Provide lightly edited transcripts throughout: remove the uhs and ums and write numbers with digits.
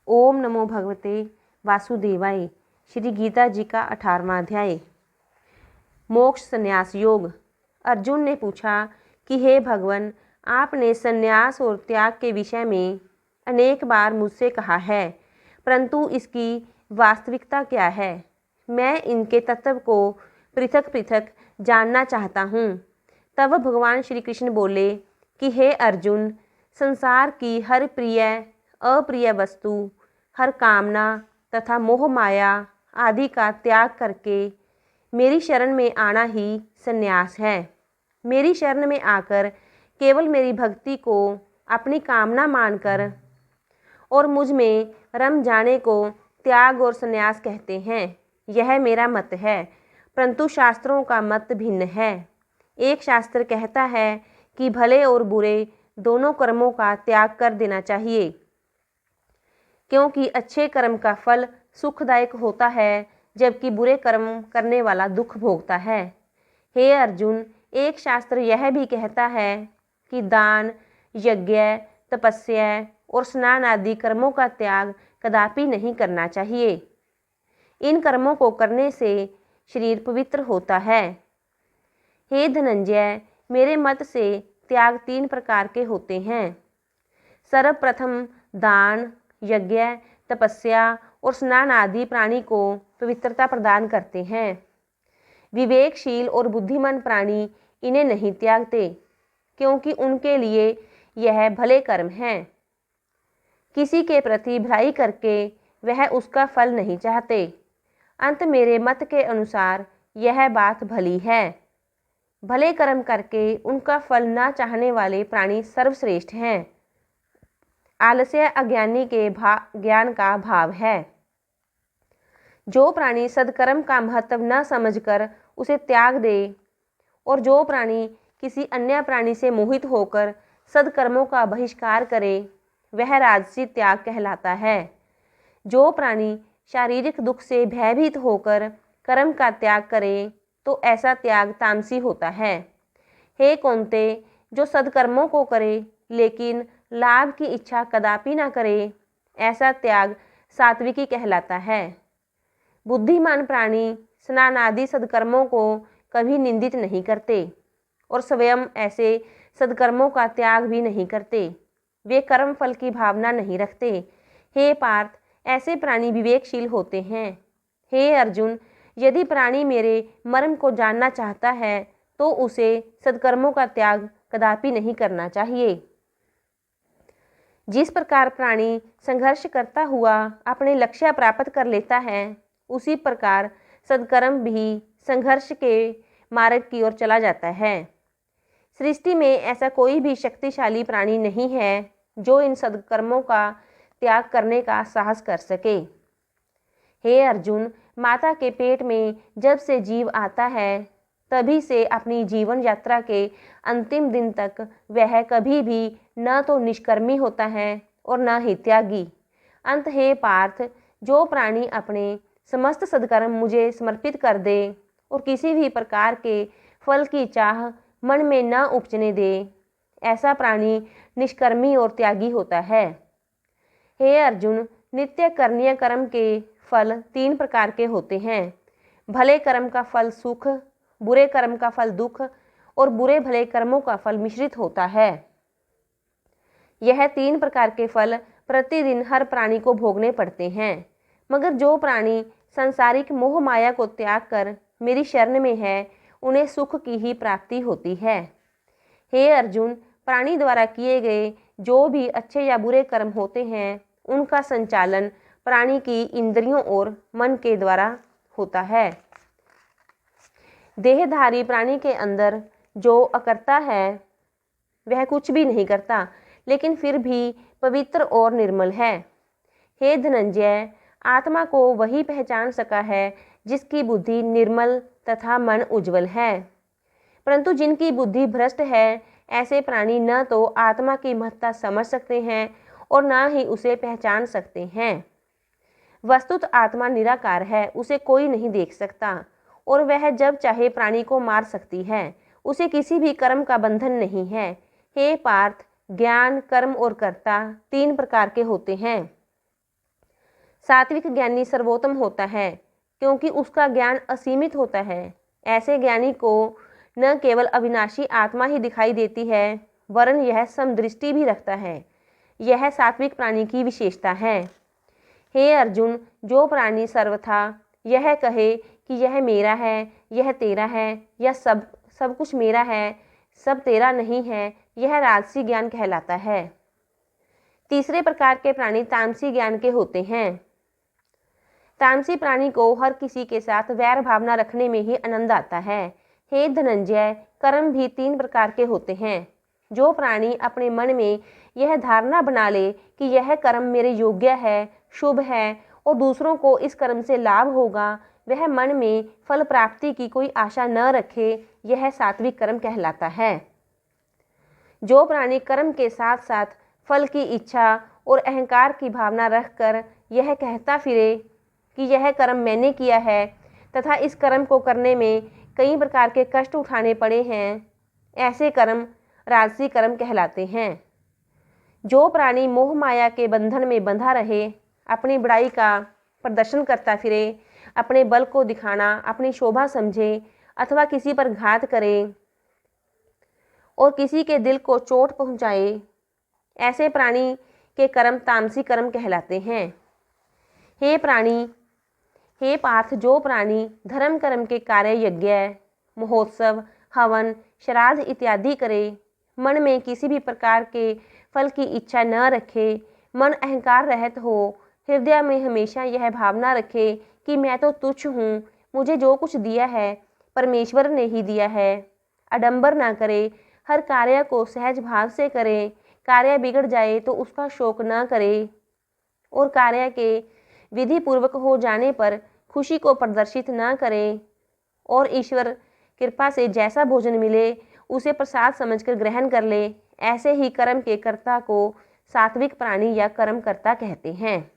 ओम नमो भगवते वासुदेवाय। श्री गीता जी का 18वां अध्याय। मोक्ष संन्यास योग। अर्जुन ने पूछा कि हे भगवान, आपने संन्यास और त्याग के विषय में अनेक बार मुझसे कहा है, परंतु इसकी वास्तविकता क्या है? मैं इनके तत्व को पृथक पृथक जानना चाहता हूँ। तब भगवान श्री कृष्ण बोले कि हे अर्जुन, संसार की हर प्रिय अप्रिय वस्तु, हर कामना तथा मोह माया आदि का त्याग करके मेरी शरण में आना ही संन्यास है। मेरी शरण में आकर केवल मेरी भक्ति को अपनी कामना मानकर और मुझ में रम जाने को त्याग और संन्यास कहते हैं। यह मेरा मत है, परंतु शास्त्रों का मत भिन्न है। एक शास्त्र कहता है कि भले और बुरे दोनों कर्मों का त्याग कर देना चाहिए, क्योंकि अच्छे कर्म का फल सुखदायक होता है, जबकि बुरे कर्म करने वाला दुख भोगता है। हे अर्जुन, एक शास्त्र यह भी कहता है कि दान, यज्ञ, तपस्या और स्नान आदि कर्मों का त्याग कदापि नहीं करना चाहिए। इन कर्मों को करने से शरीर पवित्र होता है। हे धनंजय, मेरे मत से त्याग 3 प्रकार के होते हैं। सर्वप्रथम दान, यज्ञ, तपस्या और स्नान आदि प्राणी को पवित्रता प्रदान करते हैं। विवेकशील और बुद्धिमान प्राणी इन्हें नहीं त्यागते, क्योंकि उनके लिए यह भले कर्म हैं। किसी के प्रति भलाई करके वह उसका फल नहीं चाहते। अंत मेरे मत के अनुसार यह बात भली है। भले कर्म करके उनका फल न चाहने वाले प्राणी सर्वश्रेष्ठ हैं। आलस्य अज्ञानी के ज्ञान का भाव है। जो प्राणी सदकर्म का महत्व न समझकर उसे त्याग दे, और जो प्राणी किसी अन्य प्राणी से मोहित होकर सदकर्मों का बहिष्कार करे, वह राजसी त्याग कहलाता है। जो प्राणी शारीरिक दुख से भयभीत होकर कर्म का त्याग करे, तो ऐसा त्याग तामसी होता है। हे कौन्ते, जो सदकर्मों को करे लेकिन लाभ की इच्छा कदापि न करे, ऐसा त्याग सात्विकी कहलाता है। बुद्धिमान प्राणी स्नान आदि सदकर्मों को कभी निंदित नहीं करते और स्वयं ऐसे सदकर्मों का त्याग भी नहीं करते। वे कर्म फल की भावना नहीं रखते। हे पार्थ, ऐसे प्राणी विवेकशील होते हैं। हे अर्जुन, यदि प्राणी मेरे मर्म को जानना चाहता है, तो उसे सदकर्मों का त्याग कदापि नहीं करना चाहिए। जिस प्रकार प्राणी संघर्ष करता हुआ अपने लक्ष्य प्राप्त कर लेता है, उसी प्रकार सदकर्म भी संघर्ष के मार्ग की ओर चला जाता है। सृष्टि में ऐसा कोई भी शक्तिशाली प्राणी नहीं है जो इन सदकर्मों का त्याग करने का साहस कर सके। हे अर्जुन, माता के पेट में जब से जीव आता है, तभी से अपनी जीवन यात्रा के अंतिम दिन तक वह कभी भी न तो निष्कर्मी होता है और न ही त्यागी। अंत हे पार्थ, जो प्राणी अपने समस्त सदकर्म मुझे समर्पित कर दे और किसी भी प्रकार के फल की चाह मन में न उपजने दे, ऐसा प्राणी निष्कर्मी और त्यागी होता है। हे अर्जुन, नित्य करणीय कर्म के फल 3 प्रकार के होते हैं। भले कर्म का फल सुख, बुरे कर्म का फल दुख और बुरे भले कर्मों का फल मिश्रित होता है। यह 3 प्रकार के फल प्रतिदिन हर प्राणी को भोगने पड़ते हैं, मगर जो प्राणी सांसारिक मोह माया को त्याग कर मेरी शरण में है, उन्हें सुख की ही प्राप्ति होती है। हे अर्जुन, प्राणी द्वारा किए गए जो भी अच्छे या बुरे कर्म होते हैं, उनका संचालन प्राणी की इंद्रियों और मन के द्वारा होता है। देहधारी प्राणी के अंदर जो अकर्ता है, वह कुछ भी नहीं करता, लेकिन फिर भी पवित्र और निर्मल है। हे धनंजय, आत्मा को वही पहचान सका है जिसकी बुद्धि निर्मल तथा मन उज्जवल है, परंतु जिनकी बुद्धि भ्रष्ट है, ऐसे प्राणी न तो आत्मा की महत्ता समझ सकते हैं और न ही उसे पहचान सकते हैं। वस्तुत आत्मा निराकार है, उसे कोई नहीं देख सकता और वह जब चाहे प्राणी को मार सकती है। उसे किसी भी कर्म का बंधन नहीं है। हे पार्थ, ज्ञान, कर्म और कर्ता 3 प्रकार के होते हैं। सात्विक ज्ञानी सर्वोत्तम होता है क्योंकि उसका ज्ञान असीमित होता है। ऐसे ज्ञानी को न केवल अविनाशी आत्मा ही दिखाई देती है वरन यह समदृष्टि भी रखता है। यह सात्विक प्राणी की विशेषता है। हे अर्जुन, जो प्राणी सर्वथा यह कहे कि यह मेरा है, यह तेरा है, या सब कुछ मेरा है, सब तेरा नहीं है, यह राजसी ज्ञान कहलाता है। तीसरे प्रकार के प्राणी तामसी ज्ञान के होते हैं। तामसी प्राणी को हर किसी के साथ वैर भावना रखने में ही आनंद आता है। हे धनंजय, कर्म भी 3 प्रकार के होते हैं। जो प्राणी अपने मन में यह धारणा बना ले कि यह कर्म मेरे योग्य है, शुभ है और दूसरों को इस कर्म से लाभ होगा, वह मन में फल प्राप्ति की कोई आशा न रखे, यह सात्विक कर्म कहलाता है। जो प्राणी कर्म के साथ साथ फल की इच्छा और अहंकार की भावना रखकर यह कहता फिरे कि यह कर्म मैंने किया है तथा इस कर्म को करने में कई प्रकार के कष्ट उठाने पड़े हैं, ऐसे कर्म राजसी कर्म कहलाते हैं। जो प्राणी मोह माया के बंधन में बंधा रहे, अपनी बड़ाई का प्रदर्शन करता फिरे, अपने बल को दिखाना अपनी शोभा समझे अथवा किसी पर घात करे और किसी के दिल को चोट पहुंचाए, ऐसे प्राणी के कर्म तामसी कर्म कहलाते हैं। हे पार्थ, जो प्राणी धर्म कर्म के कार्य यज्ञ, महोत्सव, हवन, श्राद्ध इत्यादि करे, मन में किसी भी प्रकार के फल की इच्छा न रखे, मन अहंकार रहित हो, हृदय में हमेशा यह भावना रखे कि मैं तो तुच्छ हूँ, मुझे जो कुछ दिया है परमेश्वर ने ही दिया है, आडंबर ना करे, हर कार्य को सहज भाव से करे, कार्य बिगड़ जाए तो उसका शोक न करे और कार्य के विधि पूर्वक हो जाने पर खुशी को प्रदर्शित न करे और ईश्वर कृपा से जैसा भोजन मिले उसे प्रसाद समझकर ग्रहण कर ले, ऐसे ही कर्म के कर्ता को सात्विक प्राणी या कर्मकर्ता कहते हैं।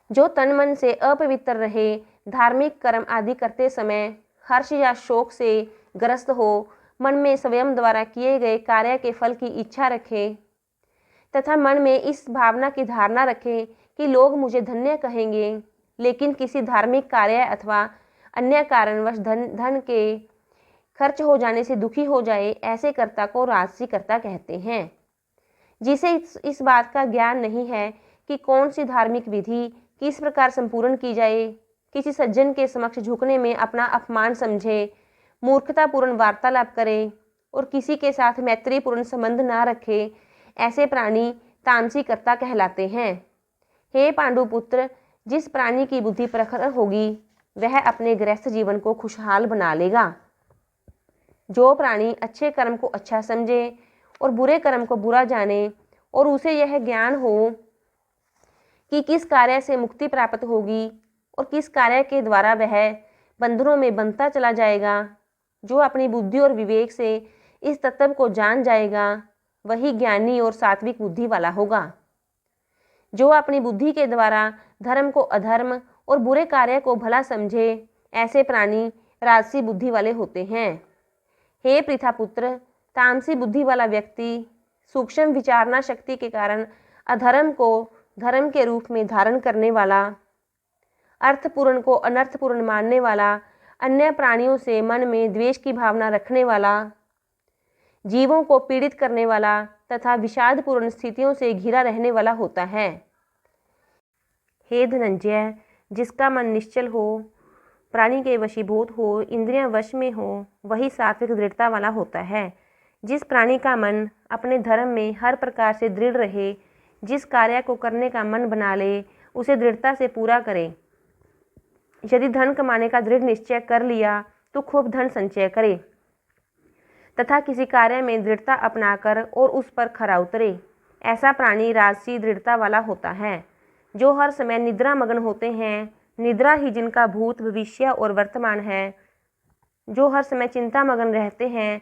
जो तन मन से अपवित्र रहे, धार्मिक कर्म आदि करते समय हर्ष या शोक से ग्रस्त हो, मन में स्वयं द्वारा किए गए कार्य के फल की इच्छा रखे तथा मन में इस भावना की धारणा रखे कि लोग मुझे धन्य कहेंगे, लेकिन किसी धार्मिक कार्य अथवा अन्य कारणवश धन के खर्च हो जाने से दुखी हो जाए, ऐसे कर्ता को राजसी कर्ता कहते हैं। जिसे इस बात का ज्ञान नहीं है कि कौन सी धार्मिक विधि किस प्रकार संपूर्ण की जाए, किसी सज्जन के समक्ष झुकने में अपना अपमान समझे, मूर्खतापूर्ण वार्तालाप करे और किसी के साथ मैत्रीपूर्ण संबंध ना रखे, ऐसे प्राणी तामसी कर्ता कहलाते हैं। हे पांडुपुत्र, जिस प्राणी की बुद्धि प्रखर होगी वह अपने गृहस्थ जीवन को खुशहाल बना लेगा। जो प्राणी अच्छे कर्म को अच्छा समझे और बुरे कर्म को बुरा जाने और उसे यह ज्ञान हो कि किस कार्य से मुक्ति प्राप्त होगी और किस कार्य के द्वारा वह बंधनों में बंधता चला जाएगा, जो अपनी बुद्धि और विवेक से इस तत्व को जान जाएगा, वही ज्ञानी और सात्विक बुद्धि वाला होगा। जो अपनी बुद्धि के द्वारा धर्म को अधर्म और बुरे कार्य को भला समझे, ऐसे प्राणी राजसी बुद्धि वाले होते हैं। हे पृथापुत्र, तामसी बुद्धि वाला व्यक्ति सूक्ष्म विचारना शक्ति के कारण अधर्म को धर्म के रूप में धारण करने वाला, अर्थपूर्ण को अनर्थपूर्ण मानने वाला, अन्य प्राणियों से मन में द्वेष की भावना रखने वाला, जीवों को पीड़ित करने वाला तथा विषादपूर्ण स्थितियों से घिरा रहने वाला होता है। हे धनंजय, जिसका मन निश्चल हो, प्राणी के वशीभूत हो, इंद्रियां वश में हो, वही सात्विक दृढ़ता वाला होता है। जिस प्राणी का मन अपने धर्म में हर प्रकार से दृढ़ रहे, जिस कार्य को करने का मन बना ले, उसे दृढ़ता से पूरा करे। यदि धन कमाने का दृढ़ निश्चय कर लिया तो खूब धन संचय करे तथा किसी कार्य में दृढ़ता अपनाकर और उस पर खरा उतरे, ऐसा प्राणी राजसी दृढ़ता वाला होता है। जो हर समय निद्रा मग्न होते हैं, निद्रा ही जिनका भूत भविष्य और वर्तमान है, जो हर समय चिंता मग्न रहते हैं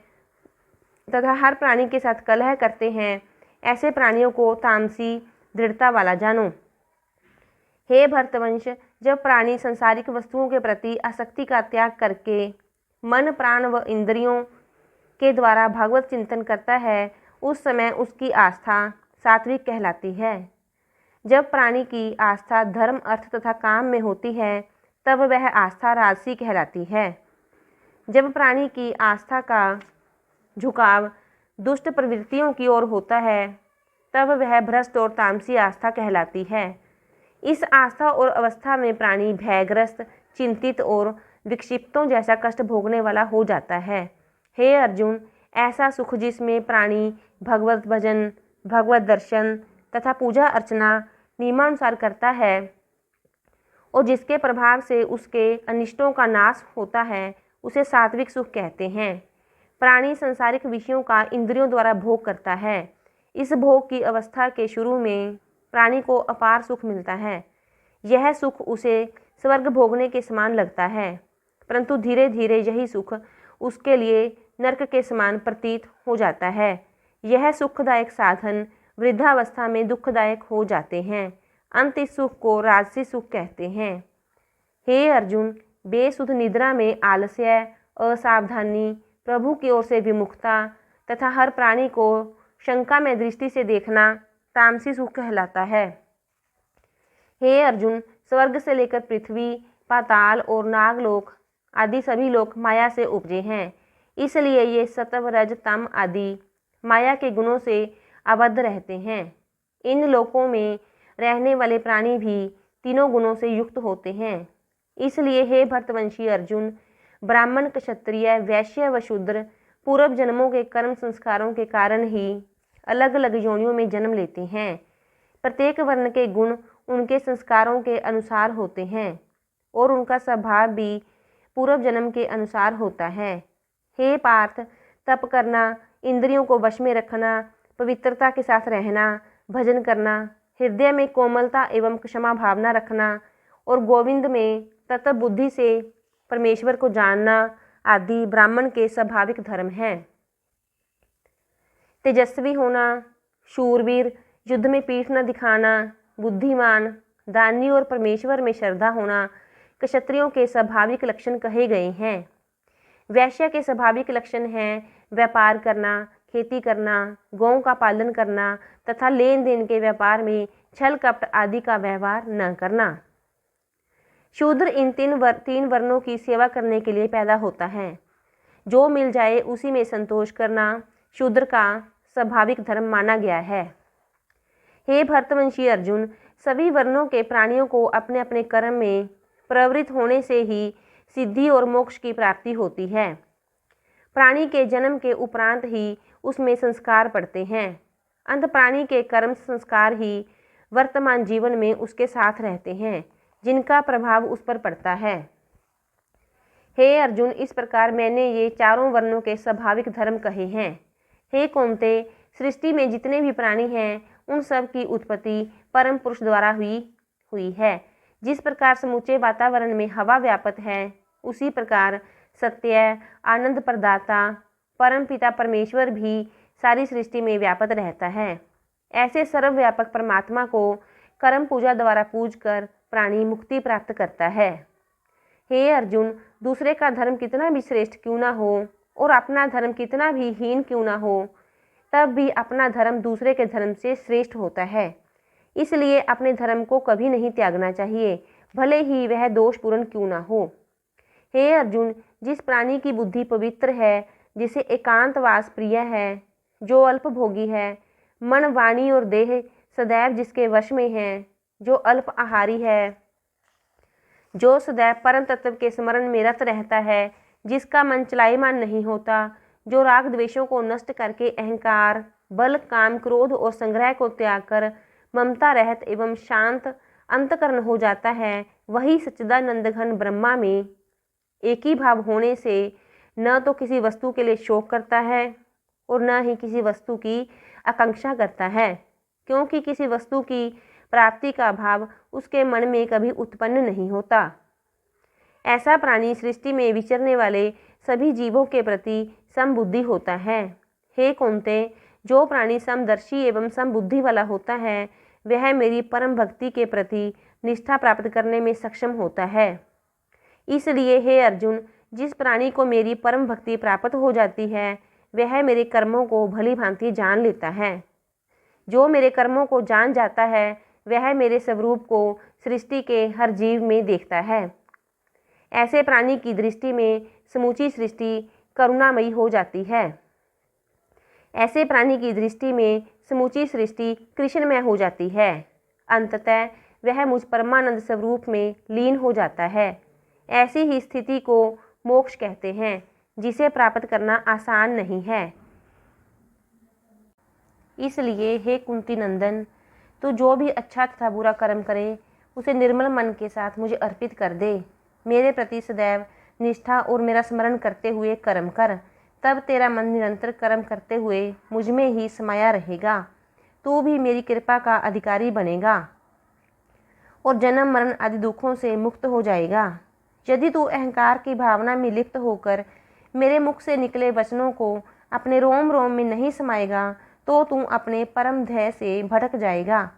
तथा हर प्राणी के साथ कलह करते हैं, ऐसे प्राणियों को तामसी दृढ़ता वाला जानो। हे भरतवंश, जब प्राणी संसारिक वस्तुओं के प्रति आसक्ति का त्याग करके मन, प्राण व इंद्रियों के द्वारा भागवत चिंतन करता है, उस समय उसकी आस्था सात्विक कहलाती है। जब प्राणी की आस्था धर्म, अर्थ तथा काम में होती है तब वह आस्था राजसी कहलाती है। जब प्राणी की आस्था का झुकाव दुष्ट प्रवृत्तियों की ओर होता है तब वह भ्रष्ट और तामसी आस्था कहलाती है। इस आस्था और अवस्था में प्राणी भयग्रस्त, चिंतित और विक्षिप्तों जैसा कष्ट भोगने वाला हो जाता है। हे अर्जुन, ऐसा सुख जिसमें प्राणी भगवत भजन, भगवत दर्शन तथा पूजा अर्चना नियमानुसार करता है और जिसके प्रभाव से उसके अनिष्टों का नाश होता है, उसे सात्विक सुख कहते हैं। प्राणी सांसारिक विषयों का इंद्रियों द्वारा भोग करता है। इस भोग की अवस्था के शुरू में प्राणी को अपार सुख मिलता है। यह सुख उसे स्वर्ग भोगने के समान लगता है, परंतु धीरे धीरे यही सुख उसके लिए नरक के समान प्रतीत हो जाता है। यह सुखदायक साधन वृद्धावस्था में दुखदायक हो जाते हैं। अंत इस सुख को राजसी सुख कहते हैं। हे अर्जुन, बेसुध निद्रा में आलस्य, असावधानी, प्रभु की ओर से विमुखता तथा हर प्राणी को शंका में दृष्टि से देखना तामसी सुख कहलाता है। हे अर्जुन, स्वर्ग से लेकर पृथ्वी, पाताल और नागलोक आदि सभी लोक माया से उपजे हैं। इसलिए ये सत्व, रज, तम आदि माया के गुणों से आबद्ध रहते हैं। इन लोकों में रहने वाले प्राणी भी तीनों गुणों से युक्त होते हैं। इसलिए हे भरतवंशी अर्जुन, ब्राह्मण, क्षत्रिय, वैश्य व शूद्र पूर्व जन्मों के कर्म संस्कारों के कारण ही अलग अलग योनियों में जन्म लेते हैं। प्रत्येक वर्ण के गुण उनके संस्कारों के अनुसार होते हैं और उनका स्वभाव भी पूर्व जन्म के अनुसार होता है। हे पार्थ, तप करना, इंद्रियों को वश में रखना, पवित्रता के साथ रहना, भजन करना, हृदय में कोमलता एवं क्षमा भावना रखना और गोविंद में तत्व बुद्धि से परमेश्वर को जानना आदि ब्राह्मण के स्वाभाविक धर्म हैं। तेजस्वी होना, शूरवीर, युद्ध में पीठ न दिखाना, बुद्धिमान, दानी और परमेश्वर में श्रद्धा होना क्षत्रियों के स्वाभाविक लक्षण कहे गए हैं। वैश्य के स्वाभाविक लक्षण हैं व्यापार करना, खेती करना, गौं का पालन करना तथा लेन देन के व्यापार में छल कपट आदि का व्यवहार न करना। शूद्र इन तीन वर्णों की सेवा करने के लिए पैदा होता है। जो मिल जाए उसी में संतोष करना शूद्र का स्वाभाविक धर्म माना गया है। हे भरतवंशी अर्जुन, सभी वर्णों के प्राणियों को अपने अपने कर्म में प्रवृत्त होने से ही सिद्धि और मोक्ष की प्राप्ति होती है। प्राणी के जन्म के उपरांत ही उसमें संस्कार पड़ते हैं। अंत प्राणी के कर्म संस्कार ही वर्तमान जीवन में उसके साथ रहते हैं, जिनका प्रभाव उस पर पड़ता है। हे अर्जुन, इस प्रकार मैंने ये चारों वर्णों के स्वाभाविक धर्म कहे हैं। हे कौन्तेय, सृष्टि में जितने भी प्राणी हैं उन सब की उत्पत्ति परम पुरुष द्वारा हुई है। जिस प्रकार समूचे वातावरण में हवा व्यापक है, उसी प्रकार सत्य, आनंद प्रदाता परम पिता परमेश्वर भी सारी सृष्टि में व्यापक रहता है। ऐसे सर्वव्यापक परमात्मा को कर्म पूजा द्वारा पूज कर प्राणी मुक्ति प्राप्त करता है। हे अर्जुन, दूसरे का धर्म कितना भी श्रेष्ठ क्यों ना हो और अपना धर्म कितना भी हीन क्यों ना हो, तब भी अपना धर्म दूसरे के धर्म से श्रेष्ठ होता है। इसलिए अपने धर्म को कभी नहीं त्यागना चाहिए, भले ही वह दोषपूर्ण क्यों ना हो। हे अर्जुन, जिस प्राणी की बुद्धि पवित्र है, जिसे एकांतवास प्रिय है, जो अल्पभोगी है, मन, वाणी और देह सदैव जिसके वश में है, जो अल्प आहारी है, जो सदैव परम तत्व के स्मरण में रत रहता है, जिसका मन चलायमान नहीं होता, जो राग द्वेषों को नष्ट करके अहंकार, बल, काम, क्रोध और संग्रह को त्याग कर ममता रहित एवं शांत अंतकरण हो जाता है, वही सच्चिदानंद घन ब्रह्मा में एक ही भाव होने से न तो किसी वस्तु के लिए शोक करता है और न ही किसी वस्तु की आकांक्षा करता है, क्योंकि किसी वस्तु की प्राप्ति का भाव उसके मन में कभी उत्पन्न नहीं होता। ऐसा प्राणी सृष्टि में विचरने वाले सभी जीवों के प्रति समबुद्धि होता है। हे कौन्तेय, जो प्राणी समदर्शी एवं समबुद्धि वाला होता है, वह मेरी परम भक्ति के प्रति निष्ठा प्राप्त करने में सक्षम होता है। इसलिए हे अर्जुन, जिस प्राणी को मेरी परम भक्ति प्राप्त हो जाती है, वह मेरे कर्मों को भली भांति जान लेता है। जो मेरे कर्मों को जान जाता है, वह मेरे स्वरूप को सृष्टि के हर जीव में देखता है। ऐसे प्राणी की दृष्टि में समूची सृष्टि करुणामयी हो जाती है। ऐसे प्राणी की दृष्टि में समूची सृष्टि कृष्णमय हो जाती है। अंततः वह मुझ परमानंद स्वरूप में लीन हो जाता है। ऐसी ही स्थिति को मोक्ष कहते हैं, जिसे प्राप्त करना आसान नहीं है। इसलिए हे कुंती नंदन, तू जो भी अच्छा तथा बुरा कर्म करे उसे निर्मल मन के साथ मुझे अर्पित कर दे। मेरे प्रति सदैव निष्ठा और मेरा स्मरण करते हुए कर्म कर, तब तेरा मन निरंतर कर्म करते हुए मुझ में ही समाया रहेगा। तू भी मेरी कृपा का अधिकारी बनेगा और जन्म मरण आदि दुखों से मुक्त हो जाएगा। यदि तू अहंकार की भावना में लिप्त होकर मेरे मुख से निकले वचनों को अपने रोम रोम में नहीं समाएगा तो तू अपने परम ध्येय से भटक जाएगा।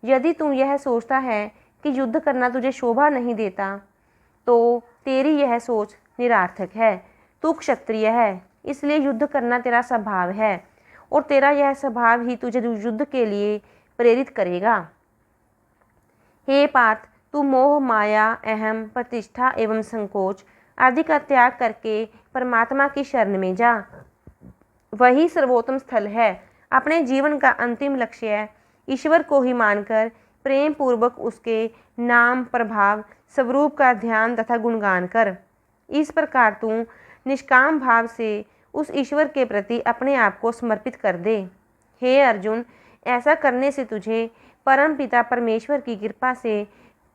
यदि तू यह सोचता है कि युद्ध करना तुझे शोभा नहीं देता तो तेरी यह सोच निरार्थक है। तू क्षत्रिय है, इसलिए युद्ध करना तेरा स्वभाव है और तेरा यह स्वभाव ही तुझे युद्ध के लिए प्रेरित करेगा। हे पार्थ, तू मोह, माया, अहम, प्रतिष्ठा एवं संकोच आदि का त्याग करके परमात्मा की शरण में जा। वही सर्वोत्तम स्थल है। अपने जीवन का अंतिम लक्ष्य ईश्वर को ही मानकर प्रेम पूर्वक उसके नाम, प्रभाव, स्वरूप का ध्यान तथा गुणगान कर। इस प्रकार तू निष्काम भाव से उस ईश्वर के प्रति अपने आप को समर्पित कर दे। हे अर्जुन, ऐसा करने से तुझे परम पिता परमेश्वर की कृपा से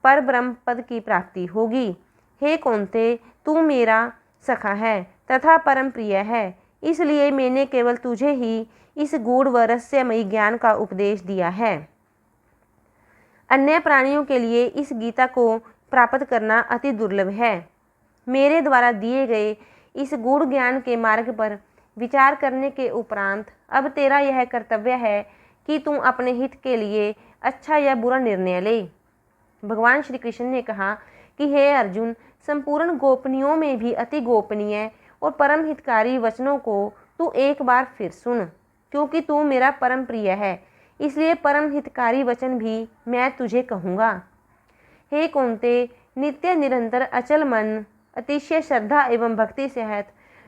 पर ब्रह्म पद की प्राप्ति होगी। हे कौन्ते, तू मेरा सखा है तथा परम प्रिय है, इसलिए मैंने केवल तुझे ही इस गूढ़ व रहस्यमयी ज्ञान का उपदेश दिया है। अन्य प्राणियों के लिए इस गीता को प्राप्त करना अति दुर्लभ है। मेरे द्वारा दिए गए इस गूढ़ ज्ञान के मार्ग पर विचार करने के उपरांत अब तेरा यह कर्तव्य है कि तू अपने हित के लिए अच्छा या बुरा निर्णय ले। भगवान श्री कृष्ण ने कहा कि हे अर्जुन, संपूर्ण गोपनीयों में भी अति गोपनीय और परम हितकारी वचनों को तू एक बार फिर सुन, क्योंकि तू मेरा परम प्रिय है, इसलिए परम हितकारी वचन भी मैं तुझे कहूँगा। हे कौन्ते, नित्य निरंतर अचल मन, अतिशय श्रद्धा एवं भक्ति सहित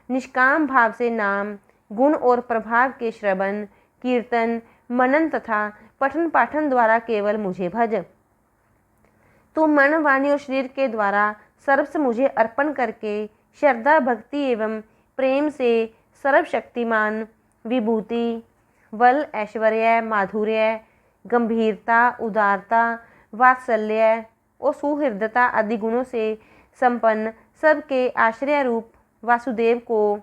निष्काम भाव से नाम, गुण और प्रभाव के श्रवण, कीर्तन, मनन तथा पठन पाठन द्वारा केवल मुझे भज। तू मन, वाणी और शरीर के द्वारा सर्वस्व मुझे अर्पण करके श्रद्धा, भक्ति एवं प्रेम से सर्वशक्तिमान, विभूति, बल, ऐश्वर्य, माधुर्य, गंभीरता, उदारता, वात्सल्य और सुहृदता आदि गुणों से संपन्न सबके आश्रय रूप वासुदेव को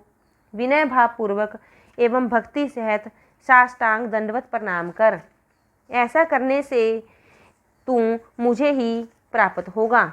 विनय भाव पूर्वक एवं भक्ति सहित साष्टांग दंडवत प्रणाम कर। ऐसा करने से तू मुझे ही प्राप्त होगा।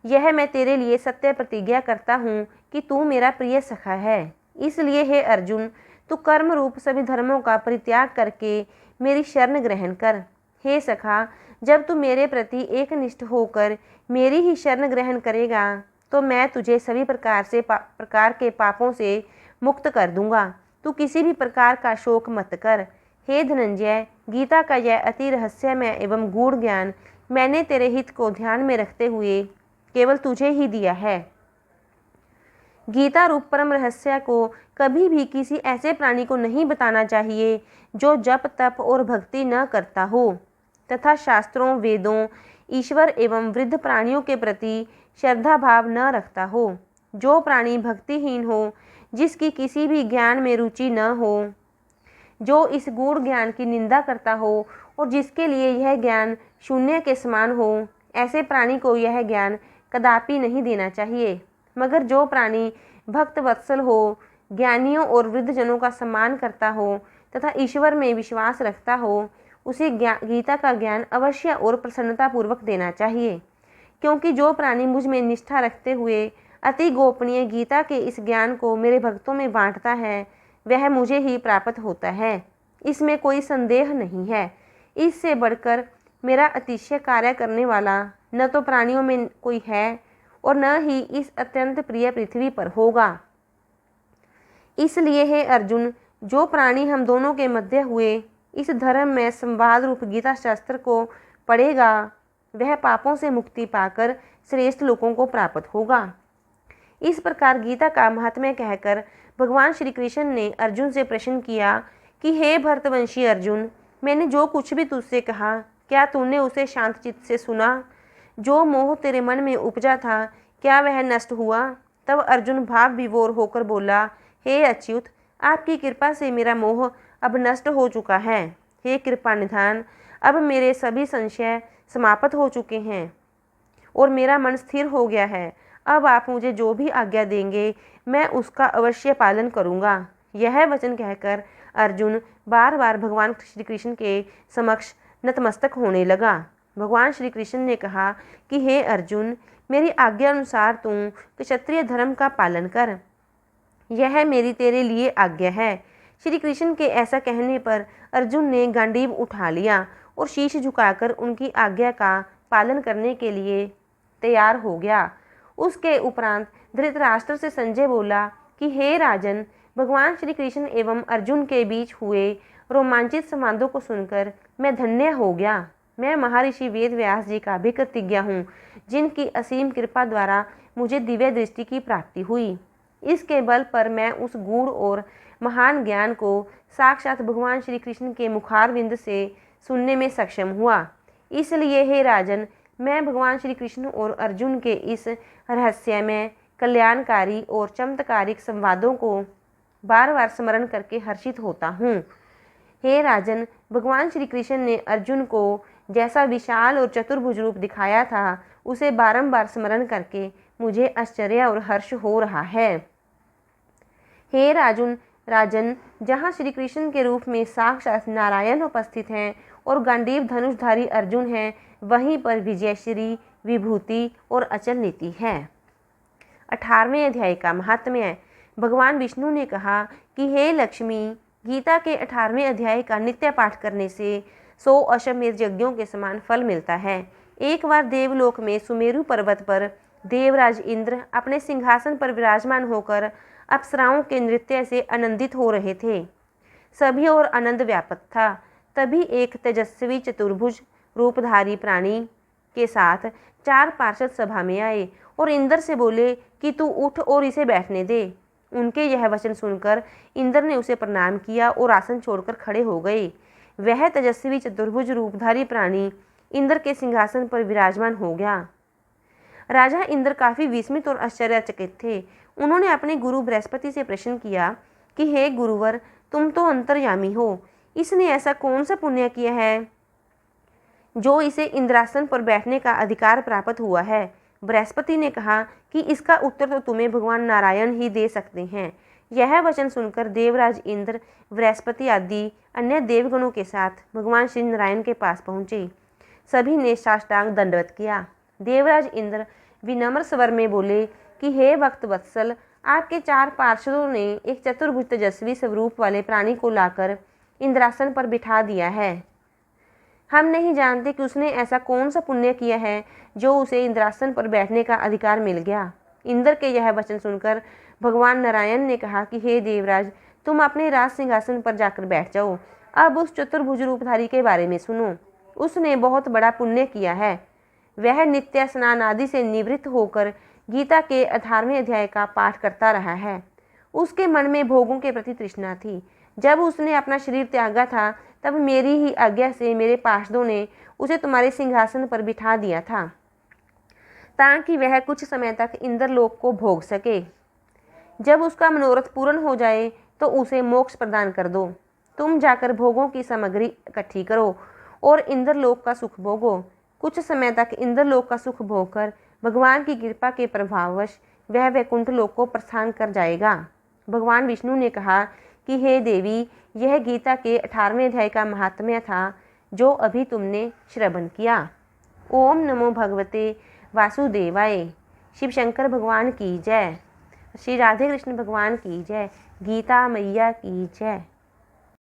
यह मैं तेरे लिए सत्य प्रतिज्ञा करता हूँ कि तू मेरा प्रिय सखा है। इसलिए हे अर्जुन, तू कर्म रूप सभी धर्मों का परित्याग करके मेरी शरण ग्रहण कर। हे सखा, जब तू मेरे प्रति एकनिष्ठ होकर मेरी ही शरण ग्रहण करेगा तो मैं तुझे सभी प्रकार के पापों से मुक्त कर दूंगा। तू किसी भी प्रकार का शोक मत कर। हे धनंजय, गीता का यह अति रहस्यमय एवं गूढ़ ज्ञान मैंने तेरे हित को ध्यान में रखते हुए केवल तुझे ही दिया है। गीता रूप परम रहस्य को कभी भी किसी ऐसे प्राणी को नहीं बताना चाहिए जो जप, तप और भक्ति न करता हो तथा शास्त्रों, वेदों, ईश्वर एवं वृद्ध प्राणियों के प्रति श्रद्धा भाव न रखता हो। जो प्राणी भक्तिहीन हो, जिसकी किसी भी ज्ञान में रुचि न हो, जो इस गूढ़ ज्ञान की निंदा करता हो और जिसके लिए यह ज्ञान शून्य के समान हो, ऐसे प्राणी को यह ज्ञान कदापि नहीं देना चाहिए। मगर जो प्राणी भक्त वत्सल हो, ज्ञानियों और वृद्धजनों का सम्मान करता हो तथा ईश्वर में विश्वास रखता हो, उसे गीता का ज्ञान अवश्य और प्रसन्नतापूर्वक देना चाहिए। क्योंकि जो प्राणी मुझ में निष्ठा रखते हुए अति गोपनीय गीता के इस ज्ञान को मेरे भक्तों में बांटता है, वह मुझे ही प्राप्त होता है, इसमें कोई संदेह नहीं है। इससे बढ़कर मेरा अतिशय कार्य करने वाला न तो प्राणियों में कोई है और न ही इस अत्यंत प्रिय पृथ्वी पर होगा। इसलिए हे अर्जुन, जो प्राणी हम दोनों के मध्य हुए इस धर्म में संवाद रूप गीता शास्त्र को पड़ेगा वह पापों से मुक्ति पाकर श्रेष्ठ लोकों को प्राप्त होगा। इस प्रकार गीता का महात्म्य कहकर भगवान श्री कृष्ण ने अर्जुन से प्रश्न किया कि हे भरतवंशी अर्जुन, मैंने जो कुछ भी तुझसे कहा क्या तूने उसे शांत चित्त से सुना? जो मोह तेरे मन में उपजा था क्या वह नष्ट हुआ? तब अर्जुन भाव विभोर होकर बोला, हे अच्युत, आपकी कृपा से मेरा मोह अब नष्ट हो चुका है। हे कृपा निधान, अब मेरे सभी संशय समाप्त हो चुके हैं और मेरा मन स्थिर हो गया है। अब आप मुझे जो भी आज्ञा देंगे मैं उसका अवश्य पालन करूँगा। यह वचन कहकर अर्जुन बार बार भगवान श्री कृष्ण के समक्ष नतमस्तक होने लगा। भगवान श्री कृष्ण ने कहा कि हे अर्जुन, मेरी आज्ञा अनुसार तू क्षत्रिय धर्म का पालन कर, यह मेरी तेरे लिए आज्ञा है। श्री कृष्ण के ऐसा कहने पर अर्जुन ने गांडीव उठा लिया और शीश झुकाकर उनकी आज्ञा का पालन करने के लिए तैयार हो गया। उसके उपरांत धृतराष्ट्र से संजय बोला कि हे राजन, भगवान श्री कृष्ण एवं अर्जुन के बीच हुए रोमांचित संवादों को सुनकर मैं धन्य हो गया। मैं महर्षि वेद व्यास जी का भी कृतज्ञ हूँ, जिनकी असीम कृपा द्वारा मुझे दिव्य दृष्टि की प्राप्ति हुई। इसके बल पर मैं उस गूढ़ और महान ज्ञान को साक्षात भगवान श्री कृष्ण के मुखारविंद से सुनने में सक्षम हुआ। इसलिए हे राजन, मैं भगवान श्री कृष्ण और अर्जुन के इस रहस्यमय, कल्याणकारी और चमत्कारिक संवादों को बार बार स्मरण करके हर्षित होता हूँ। हे राजन, भगवान श्री कृष्ण ने अर्जुन को जैसा विशाल और चतुर्भुज रूप दिखाया था, उसे बारंबार स्मरण करके मुझे आश्चर्य और हर्ष हो रहा है। हे राजन, जहाँ श्री कृष्ण के रूप में साक्षात नारायण उपस्थित हैं और गांडीव धनुषधारी अर्जुन हैं, वहीं पर विजयश्री, विभूति और अचल नीति है। 18वें अध्याय का महात्म्य। भगवान विष्णु ने कहा कि हे लक्ष्मी, गीता के 18वें अध्याय का नित्य पाठ करने से 100 अश्वमेध यज्ञों के समान फल मिलता है। एक बार देवलोक में सुमेरु पर्वत पर देवराज इंद्र अपने सिंहासन पर विराजमान होकर अप्सराओं के नृत्य से आनंदित हो रहे थे। सभी और आनंद व्यापक था। तभी एक तेजस्वी चतुर्भुज रूपधारी प्राणी के साथ 4 पार्षद सभा में आए और इंद्र से बोले कि तू उठ और इसे बैठने दे। उनके यह वचन सुनकर इंद्र ने उसे प्रणाम किया और आसन छोड़कर खड़े हो गए। वह तेजस्वी चतुर्भुज रूपधारी प्राणी इंद्र के सिंहासन पर विराजमान हो गया। राजा इंद्र काफी विस्मित और आश्चर्यचकित थे। उन्होंने अपने गुरु बृहस्पति से प्रश्न किया कि हे गुरुवर, तुम तो अंतर्यामी हो, इसने ऐसा कौन सा पुण्य किया है जो इसे इंद्रासन पर बैठने का अधिकार प्राप्त हुआ है? बृहस्पति ने कहा कि इसका उत्तर तो तुम्हें भगवान नारायण ही दे सकते हैं। यह वचन सुनकर देवराज इंद्र, बृहस्पति आदि अन्य देवगणों के साथ भगवान श्री नारायण के पास पहुँचे। सभी ने साष्टांग दंडवत किया। देवराज इंद्र विनम्र स्वर में बोले कि हे भक्त वत्सल, आपके 4 पार्षदों ने एक चतुर्भुज तेजस्वी स्वरूप वाले प्राणी को लाकर इंद्रासन पर बिठा दिया है। हम नहीं जानते कि उसने ऐसा कौन सा पुण्य किया है जो उसे इंद्रासन पर बैठने का अधिकार मिल गया। इंद्र के यह वचन सुनकर भगवान नारायण ने कहा कि हे देवराज, तुम अपने राज सिंहासन पर जाकर बैठ जाओ। अब उस चतुर्भुज रूपधारी के बारे में सुनो। उसने बहुत बड़ा पुण्य किया है। वह नित्य स्नान आदि से निवृत्त होकर गीता के 18वें अध्याय का पाठ करता रहा है। उसके मन में भोगों के प्रति तृष्णा थी। जब उसने अपना शरीर त्यागा था, तब मेरी ही आज्ञा से मेरे पार्षदों ने उसे तुम्हारे सिंहासन पर बिठा दिया था, ताकि वह कुछ समय तक इंद्रलोक को भोग सके। जब उसका मनोरथ पूर्ण हो जाए तो उसे मोक्ष प्रदान कर दो। तुम जाकर भोगों की सामग्री इकट्ठी करो और इंद्रलोक का सुख भोगो। कुछ समय तक इंद्रलोक का सुख भोगकर भगवान की कृपा के प्रभाववश वह वैकुंठ लोक को प्रस्थान कर जाएगा। भगवान विष्णु ने कहा कि हे देवी, यह गीता के 18वें अध्याय का महात्म्य था जो अभी तुमने श्रवण किया। ओम नमो भगवते वासुदेवाय। शिव शंकर भगवान की जय। श्री राधे कृष्ण भगवान की जय। गीता मैया की जय।